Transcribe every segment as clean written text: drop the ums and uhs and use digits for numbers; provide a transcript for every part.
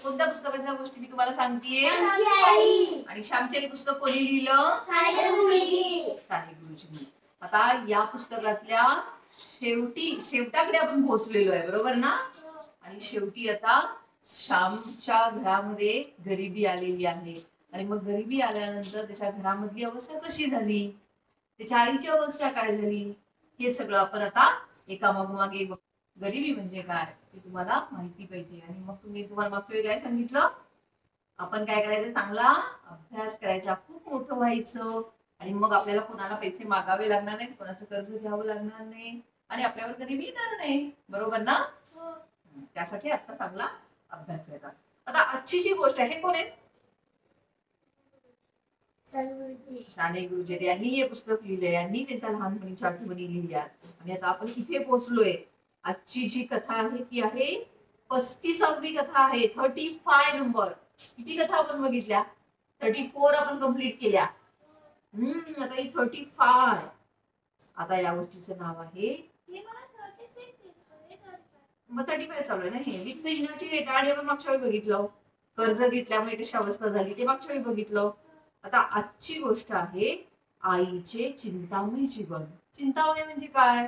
कोणत्या पुस्तकाच्या गोष्टी मी तुम्हाला सांगतेय? आणि श्यामची आई पुस्तक कोणी लिहिलं? साने गुरुजींनी. आता या पुस्तकातल्या शेवटाकडे आपण पोहोचलेलो आहे, बरोबर ना? आणि शेवटी आता श्यामच्या घरामध्ये गरिबी आलेली आहे. आणि मग गरिबी आल्यानंतर त्याच्या घरामधली अवस्था कशी झाली, त्याच्या आईची अवस्था काय झाली, हे सगळं आपण आता एका मागे गरिबी म्हणजे काय ते तुम्हाला माहिती पाहिजे. आणि मग तुम्हाला मागच्या वेळी काय सांगितलं? आपण काय करायचं? चांगला अभ्यास करायचा, खूप मोठं व्हायचं, आणि मग आपल्याला कोणाला पैसे मागावे लागणार नाही, कोणाचं कर्ज घ्यावं लागणार नाही, आणि आपल्यावर गरिबी येणार नाही, बरोबर ना? त्यासाठी आता चांगला अभ्यास करायचा. आता आजची जी गोष्ट आहे, कोण आहे? साने गुरुजी यांनी हे पुस्तक लिहिलंय, यांनी त्यांच्या लहानपणीच्या आठवणी लिहिल्या. आणि आता आपण इथे पोहोचलोय. आजची जी कथा आहे ती आहे 35वी कथा आहे. 35 नंबर. किती कथा आपण बघितल्या? 34 आपण कंप्लीट केल्या. आता ही 35. आता या गोष्टीचं नाव आहे, मग 35 चालू आहे ना. हे वित्तहीनाची हेटाळणी आपण मागच्या वेळी बघितलं. कर्ज घेतल्यामुळे कशी अवस्था झाली ते मागच्या वेळी बघितलं. आता आजची गोष्ट आहे आईचे चिंतामय जीवन. चिंतामय म्हणजे काय?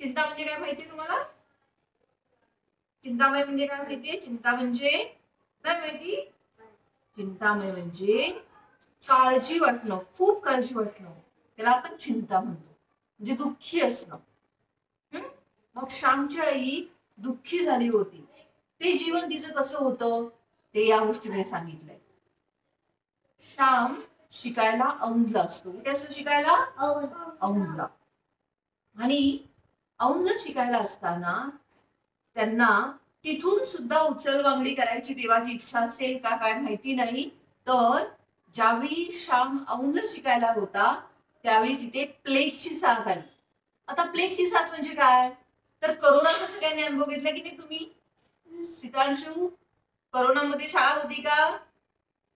चिंता म्हणजे काय माहितीये तुम्हाला? चिंतामय म्हणजे काय माहितीये? चिंता म्हणजे काय माहिती? चिंतामय म्हणजे काळजी वाटणं, खूप काळजी वाटणं, त्याला आपण चिंता म्हणतो, म्हणजे दुःखी असणं. मग श्यामची आई दुःखी झाली होती. ते जीवन तिचं कसं होतं ते या गोष्टीने सांगितलंय. श्याम शिकायला औंधला असतो. कुठे असतो शिकायला? औंधला. आणि औंध शिकायला असताना त्यांना तिथून सुद्धा उचलबांगडी करायची देवाची इच्छा असेल का काय माहिती नाही, तर ज्यावेळी श्याम औंध शिकायला होता त्यावेळी तिथे प्लेगची साथ आली. आता प्लेगची साथ म्हणजे काय? तर करोनाचा सगळ्यांनी अनुभव घेतला की नाही तुम्ही? सीतांशू, करोनामध्ये शाळा होती का?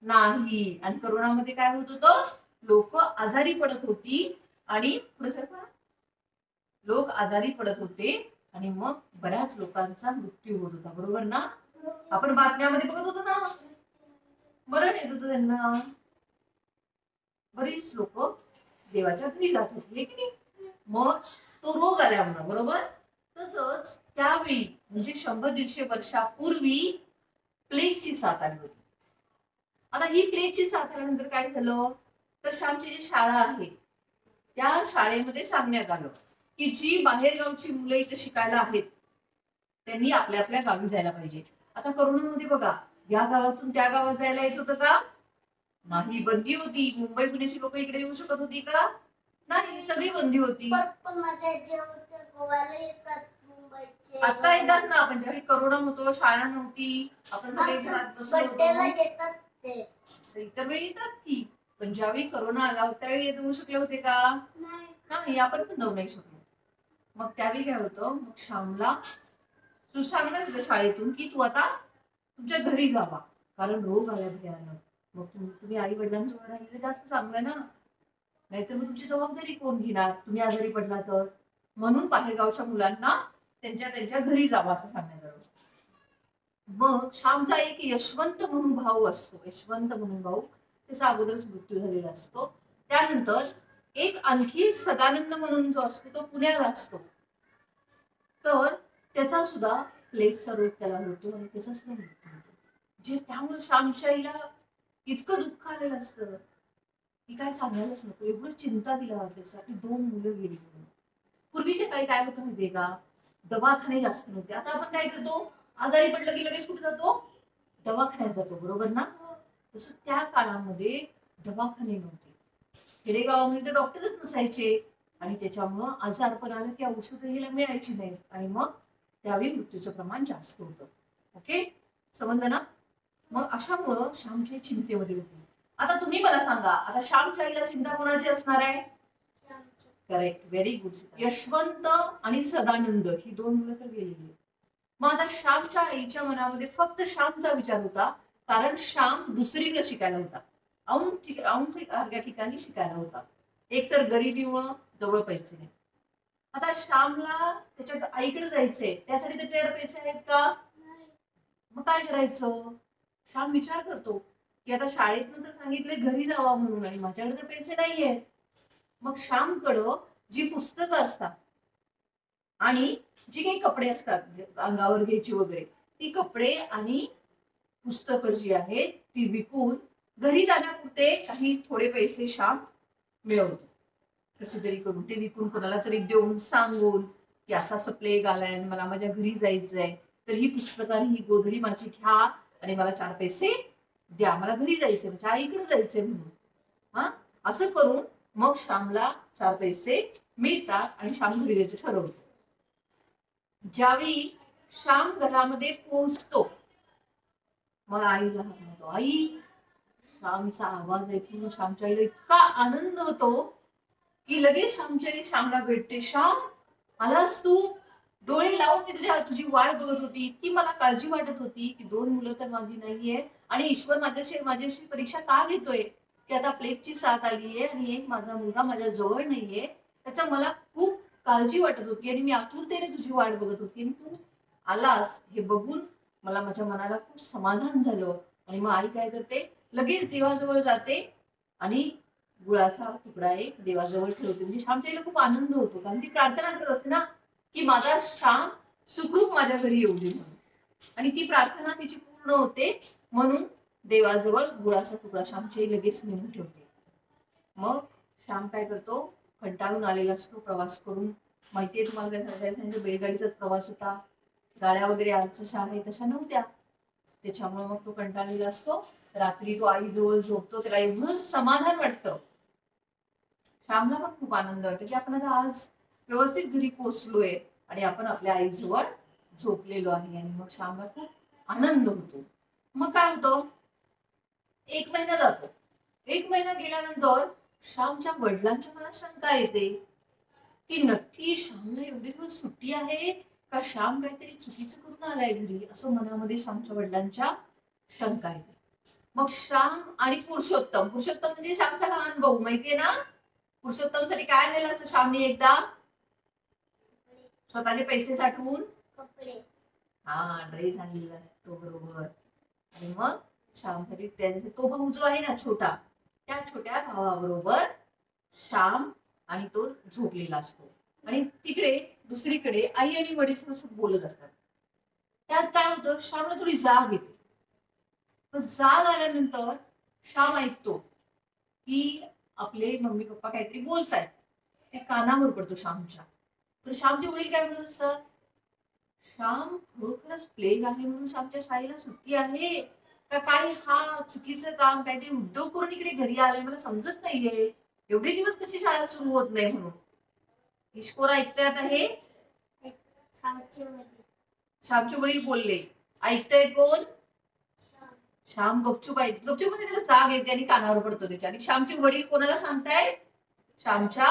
नाही. आणि करोनामध्ये काय होत होतं? लोक आजारी पडत होती, आणि लोक आजारी पडत होते, आणि मग बऱ्याच लोकांचा मृत्यू होत होता, बरोबर ना? आपण बातम्यामध्ये बघत होतो ना, मरण येत होतं त्यांना. बरीच लोक देवाच्या घरी जात होती की नाही? मग तो रोग आल्यामुळे, बरोबर? तसंच त्यावेळी म्हणजे 100-150 वर्षापूर्वी प्लेगची साथ आली होती. आता ही प्लेगची साथ आल्यानंतर काय झालं? तर श्यामची जी शाळा आहे त्या शाळेमध्ये सांगण्यात आलं की जी बाहेरगावची मुलं इथे शिकायला आहेत त्यांनी आपल्या आपल्या गावी जायला पाहिजे. आता करोनामध्ये बघा, या गावातून त्या गावात जायला येत होतं का? नाही, बंदी होती. मुंबई पुण्याची लोक इकडे येऊ शकत होती का? नाही, सगळी बंदी होती. आता येतात ना, पण ज्यावेळी करोना होतो, शाळा नव्हती, आपण सगळे घरात बसलो होतो, इतर वेळी येतात की. पण ज्यावेळी करोना आला त्यावेळी येऊ शकले होते का? नाही, आपण पण जाऊ नाही शकलो. मग त्यावेळी काय होतं, मग श्यामला तू सांगणार होतं शाळेतून की तू आता तुमच्या घरी जावा, कारण रोग आला भयानक. मग तुम्ही आई वडिलांजवळ राहिलेलं जास्त चांगलं ना, नाहीतर मग तुमची जबाबदारी कोण घेणार तुम्ही आजारी पडला तर? म्हणून बाहेरगावच्या मुलांना त्यांच्या त्यांच्या घरी जावं असं सांगण्यात आलं. मग श्यामचा एक यशवंत म्हणून भाऊ असतो. यशवंत म्हणून भाऊ, त्याचा अगोदरच मृत्यू झालेला असतो. त्यानंतर आणखी एक सदानंद म्हणून जो असतो तो पुण्याला असतो. तर त्याचा सुद्धा प्लेगचा रोग त्याला होतो आणि त्याचा सुद्धा मृत्यू होतो. जे त्यामुळे श्यामच्या आईला इतकं दुःख आलेलं असतं की काय सांगायलाच नको, एवढं चिंता दिला त्यासाठी. 2 मुलं गेली म्हणून. पूर्वीच्या काळी काय होतं माहितीये का? दवाखाने जास्त नव्हते. आता आपण काय करतो? आजारी पडलं की लगेच कुठे जातो? दवाखान्यात जातो, बरोबर ना? तसं त्या काळामध्ये दवाखाने नव्हते. खेडेगावामध्ये तर डॉक्टरच नसायचे, आणि त्याच्यामुळं आजारपण आलं की औषधं हिला मिळायची नाही, आणि मग त्यावेळी मृत्यूचं प्रमाण जास्त होतं. ओके, समजलं ना? मग अशामुळं श्यामची चिंतेमध्ये होती. आता तुम्ही मला सांगा, आता श्यामच्या आईला चिंता कोणाची असणार आहे? Correct, very good. यशवंत आणि सदानंद ही 2 मुलं तर गेलेली. मग आता श्यामच्या आईच्या मनामध्ये फक्त श्यामचा विचार होता, कारण श्याम दुसरीकडे शिकायला होता, औंध ठिकाणी शिकायला होता. एक तर गरिबीमुळं जवळ पैसे नाही. आता श्यामला त्याच्या आईकडे जायचंय, त्यासाठी त्याच्याकडे पैसे आहेत का? मग काय करायचं? श्याम विचार करतो की आता शाळेत नंतर सांगितले घरी जावा म्हणून आणि माझ्याकडे तर पैसे नाहीये. मग श्यामकडं जी पुस्तकं असतात आणि जी काही कपडे असतात अंगावर घ्यायची वगैरे, ती कपडे आणि पुस्तकं जी आहेत ती विकून घरी जाण्यापुरते काही थोडे पैसे श्याम मिळवतो. कसे तरी करून ते विकून कोणाला तरी देऊन सांगून की असा असं प्लेग आलाय आणि मला माझ्या घरी जायचंय, तर ही पुस्तकं आणि ही गोधडी माझी घ्या आणि मला 4 पैसे द्या, मला घरी जायचंय, माझ्या आईकडे जायचंय म्हणून. हा, असं करून मग श्यामला 4 पैसे मिळतात आणि श्याम घरी जायचं ठरवतो. ज्यावेळी श्याम घरामध्ये पोहोचतो, मग आईला म्हणतो, आई, श्यामचा आवाज ऐकून श्यामच्या आईला इतका आनंद होतो की लगेच श्यामच्या आई श्यामला भेटते. श्याम, आलास तू? डोळे लावून मी तुझी वाट बघत होती. इतकी मला काळजी वाटत होती की 2 मुलं तर माझी नाहीये आणि ईश्वर माझ्याशी परीक्षा का घेतोय की आता प्लेगची साथ आलीये आणि एक माझा मुलगा माझ्या जवळ नाहीये. त्याचा मला खूप काळजी वाटत होती आणि मी आतुरतेने तुझी वाट बघत होती आणि तू आलास हे बघून मला माझ्या मनाला खूप समाधान झालं. आणि मग आई काय करते, लगेच देवाजवळ जाते आणि गुळाचा तुकडा एक देवाजवळ ठेवते. म्हणजे श्यामच्या आईला खूप आनंद होतो, कारण ती प्रार्थना करत असते ना की माझा श्याम सुखरूप माझ्या घरी येऊ दे म्हणून. आणि ती प्रार्थना तिची पूर्ण होते, म्हणून देवाजवळ गुळाचा तुकडा श्यामची आई लगेच नेऊन ठेवते. मग श्याम काय करतो, कंटाळून आलेला असतो प्रवास करून. माहितीये तुम्हाला काय सांगायचं, बैलगाडीचाच प्रवास होता, गाड्या वगैरे आज जशा आहे तशा नव्हत्या. त्याच्यामुळे मग तो कंटाळलेला असतो. रात्री तो आईजवळ झोपतो, त्याला एवढं समाधान वाटतं. श्यामला पण खूप आनंद वाटतो की आपण आता आज व्यवस्थित घरी पोहोचलोय आणि आपण आपल्या आईजवळ झोपलेलो आहे. आणि मग श्यामला खूप आनंद होतो. मग काय होतं, 1 महिना जातो. 1 महिना गेल्यानंतर श्यामच्या वडिलांच्या मनात शंका येते की नक्की श्यामला एवढे दिवस सुट्टी आहे का श्याम काहीतरी चुकीचं करून आलाय घरी, असं मनामध्ये श्यामच्या वडिलांच्या शंका येते. मग श्याम आणि पुरुषोत्तम म्हणजे श्यामचा लहान भाऊ, माहितीये ना, पुरुषोत्तम साठी काय नेलं असं श्यामने एकदा, स्वतःचे पैसे साठवून कपडे, ड्रेस आणलेला असतो बरोबर. आणि मग श्यामसाठी त्याचे तो भाऊ जो आहे ना छोटा, त्या छोट्या भावाबरोबर श्याम आणि तो झोपलेला असतो. आणि तिकडे दुसरीकडे आई आणि वडील थोडस बोलत असतात. त्यात काय होतं, श्यामला थोडी जाग येते. पण जाग आल्यानंतर श्याम ऐकतो की आपले मम्मी पप्पा काहीतरी बोलतायत, ते कानावर पडतो श्यामच्या. तर श्यामचे वडील काय म्हणत असतात, श्याम, खरोखरच प्लेग आहे म्हणून श्यामच्या शाळेला सुट्टी आहे का काय, हा चुकीचं काम काहीतरी उद्योग करून इकडे घरी आलाय, मला समजत नाहीये. एवढे दिवस कशी शाळा सुरू होत नाही म्हणून. ईश्वर ऐकताय आता हे, श्यामचे वडील बोलले. ऐकतंय कोण? श्याम गपचूप मध्ये त्याला जाग येते आणि कानावर पडतो त्याच्या. आणि श्यामचे वडील कोणाला सांगतायत? श्यामच्या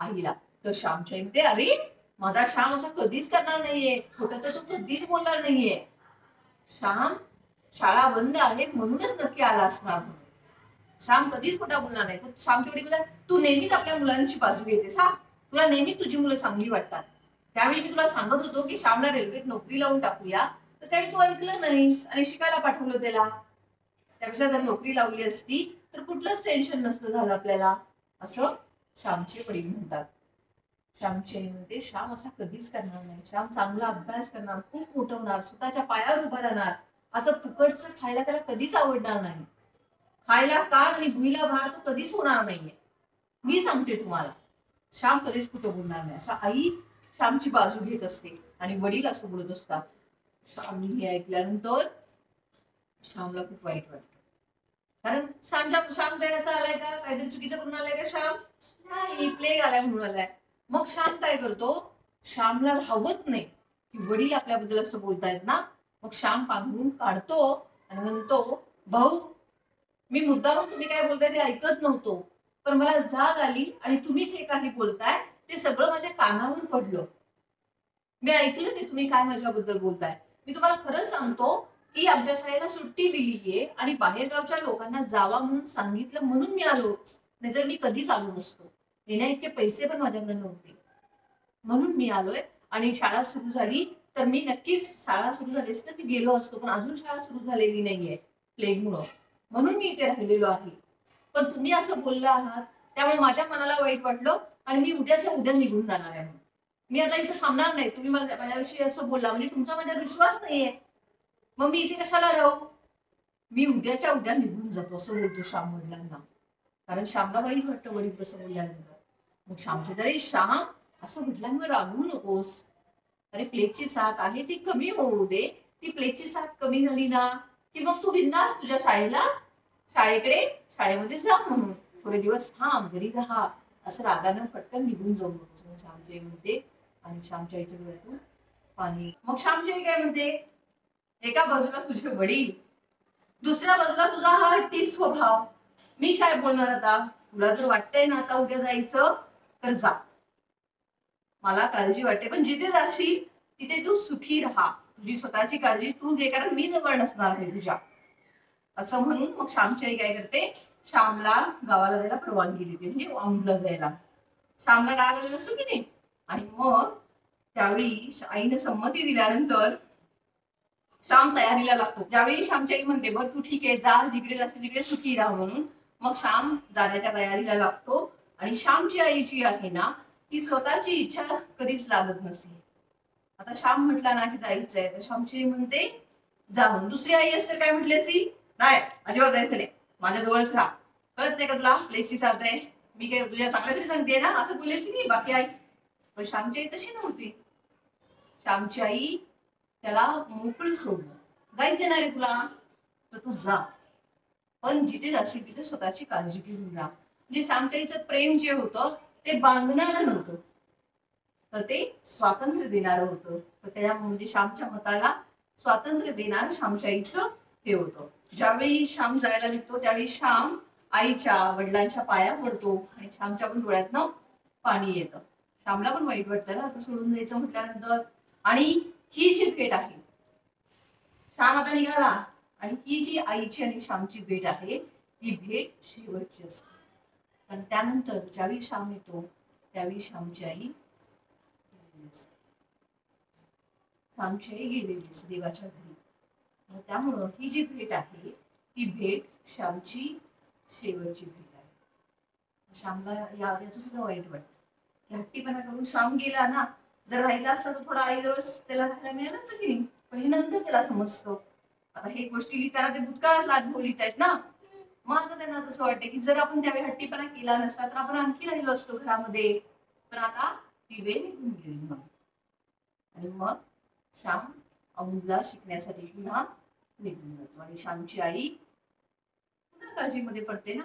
आईला. तर श्यामच्या आई म्हणते, अरे माझा श्याम असा कधीच करणार नाहीये, खोटं तर तो कधीच बोलणार नाहीये. श्याम शाळा बंद आहे म्हणूनच नक्की आला असणार. श्याम कधीच खोटा बोलणार नाही. श्यामच्या वडील म्हणतात, तू नेहमीच आपल्या मुलांची बाजू घेतेस, हा, तुला नेहमी तुझी मुलं चांगली वाटतात. त्यावेळी मी तुला सांगत होतो की श्यामला रेल्वेत नोकरी लावून टाकूया, तर त्यावेळी तू ऐकलं नाहीस आणि शिकायला पाठवलं त्याला. त्यापेक्षा जर नोकरी लावली असती तर कुठलंच टेन्शन नसतं झालं आपल्याला, असं श्यामचे वडील म्हणतात. श्यामचे म्हणते, श्याम असा कधीच करणार नाही. श्याम चांगला अभ्यास करणार, खूप मोठं होणार, स्वतःच्या पायावर उभं राहणार. असं फुकटचं खायला त्याला कधीच आवडणार नाही. खायला कार आणि भुईला भार तो कधीच होणार नाहीये, मी सांगते तुम्हाला. श्याम कधीच कुठं बोलणार नाही, असं आई श्यामची बाजू घेत असते आणि वडील असं बोलत असतात. श्यामने हे ऐकल्यानंतर श्यामला खूप वाईट वाटतं. कारण श्याम काय असं आलाय का, काहीतरी चुकीचं करून आलाय का श्याम? नाही, प्लेग आलाय म्हणून आलाय. मग श्याम काय करतो, श्यामला राहवत नाही की वडील आपल्याबद्दल असं बोलतायत ना. मग श्याम पांघरून काढतो आणि म्हणतो, भाऊ, मी मुद्दामून तुम्ही काय बोलताय ते ऐकत नव्हतो, पण मला जाग आली आणि तुम्ही जे काही बोलताय ते सगळं माझ्या कानावर पडलं. मी ऐकलं ते तुम्ही काय माझ्याबद्दल बोलताय. मी तुम्हाला खरंच सांगतो की आमच्या शाळेला सुट्टी दिलीये आणि बाहेरगावच्या लोकांना जावा म्हणून सांगितलं म्हणून मी आलो, नाहीतर मी कधीच आलो नसतो. येण्या इतके पैसे पण माझ्याकडे नव्हते, म्हणून मी आलोय. आणि शाळा सुरू झाली तर मी नक्कीच शाळा सुरू झाली असती तर मी गेलो असतो, पण अजून शाळा सुरू झालेली नाहीये प्लेगमुळं, म्हणून मी इथे राहिलेलो आहे. पण तुम्ही असं बोलला आहात त्यामुळे माझ्या मनाला वाईट वाटलं आणि मी उद्याच्या उद्या निघून जाणार आहे. मी आता इथे थांबणार नाही. तुम्ही माझ्याविषयी असं बोलला म्हणजे तुमचा माझ्यावर विश्वास नाहीये, मग मी इथे कशाला राहू? मी उद्याच्या उद्या निघून जातो असं बोलतो श्याम वडिलांना. कारण श्यामला वाईट वाटतं वडील तसं बोलल्यानंतर. मग श्यामचे तरी श्याम असं वडिलांवर रागवू नकोस. अरे प्लेगची साथ आहे ती कमी होऊ दे. ती प्लेगची साथ कमी झाली ना की मग तू बिंदास तुझ्या शाळेकडे शाळेमध्ये जा, म्हणून थोडे दिवस थांब, घरी राहा, असं रागानं पटकन निघून जाऊ नकोस श्यामची आई म्हणते. आणि श्यामच्या आईच्या डोळ्यातून पाणी. मग श्यामची आई काय म्हणते, एका बाजूला तुझे वडील, दुसऱ्या बाजूला तुझा हा हट्टी स्वभाव. मी काय बोलणार आता? तुला जर वाटतंय ना आता उद्या जायचं तर जा, मला काळजी वाटते, पण जिथे जाशील तिथे तू सुखी राहा, तुझी स्वतःची काळजी तू घे, कारण मी जवळ नसणार आहे तुझ्या. असं म्हणून मग श्यामची आई काय करते, श्यामला गावाला जायला परवानगी देते, म्हणजे औंधला जायला. श्यामला राग आलेला असतो की नाही. आणि मग त्यावेळी आईने संमती दिल्यानंतर श्याम तयारीला लागतो. ज्यावेळी श्यामची आई म्हणते बरं तू ठीक आहे जा, जिकडे जाशील तिकडे सुखी राहा म्हणून, मग श्याम जाण्याच्या तयारीला लागतो. आणि श्यामची आई जी आहे ना ती स्वतःची इच्छा कधीच लागत नसते. आता श्याम म्हटला ना की जायचंय तर श्यामची आई म्हणते जा म्हणून. दुसरी आई असते काय म्हटली असेल, नाही अजिबात जायचं नाही, माझ्या जवळच राहा, कळत नाही का तुला प्लेगची साथ आहे, मी काय तुझ्या चांगल्यासाठी सांगते ना, असं बोलायची नाही बाकी आई. पण श्यामची आई तशी नव्हती. श्यामची आई त्याला मोकळी सोडलं, जायचं ना रे तुला तर तू जा, पण जिथे जाशील तिथे स्वतःची काळजी घेऊन राहा. म्हणजे श्यामच्या आईचं प्रेम जे होतं ते बांधणारं नव्हतं, तर ते स्वातंत्र्य देणारं होतं. तर त्या म्हणजे श्यामच्या मताला स्वातंत्र्य देणारं श्यामच्या आईचं हे होतं. ज्यावेळी श्याम जायला निघतो त्यावेळी श्याम आईच्या वडिलांच्या पाया पडतो आणि श्यामच्या पण डोळ्यातनं पाणी येतं. श्यामला पण वाईट वाटतं ना आता सोडून द्यायचं म्हटल्यानंतर. आणि ही जी भेट आहे, श्याम आता निघाला आणि ही जी आईची आणि श्यामची भेट आहे ती भेट शेवटची असते. आणि त्यानंतर ज्यावेळी श्याम येतो त्यावेळी श्यामची आई गेलेली असते देवाच्या घरी. त्यामुळं ही जी भेट आहे ती भेट श्यामची शेवटची भेट आहे. श्यामला याचं सुद्धा वाईट वाटतं. हट्टीपणा करून श्याम गेला ना, जर राहिला असता तर थोडा आईजवळ त्याला राहायला मिळालं असतं की नाही, पण हे नंतर त्याला समजतं. आता हे गोष्टी लिहिताना ते भूतकाळात अनुभव लिहितायत ना, मग आता त्यांना तसं वाटतं की जर आपण त्यावेळी हट्टीपणा केला नसता तर आपण आणखी राहिलो असतो घरामध्ये, पण आता ती वेळ निघून गेली. मग आणि मग श्याम औंधला शिकण्यासाठी पुन्हा निघून जातो आणि श्यामची आई पुन्हा काळजीमध्ये पडते ना.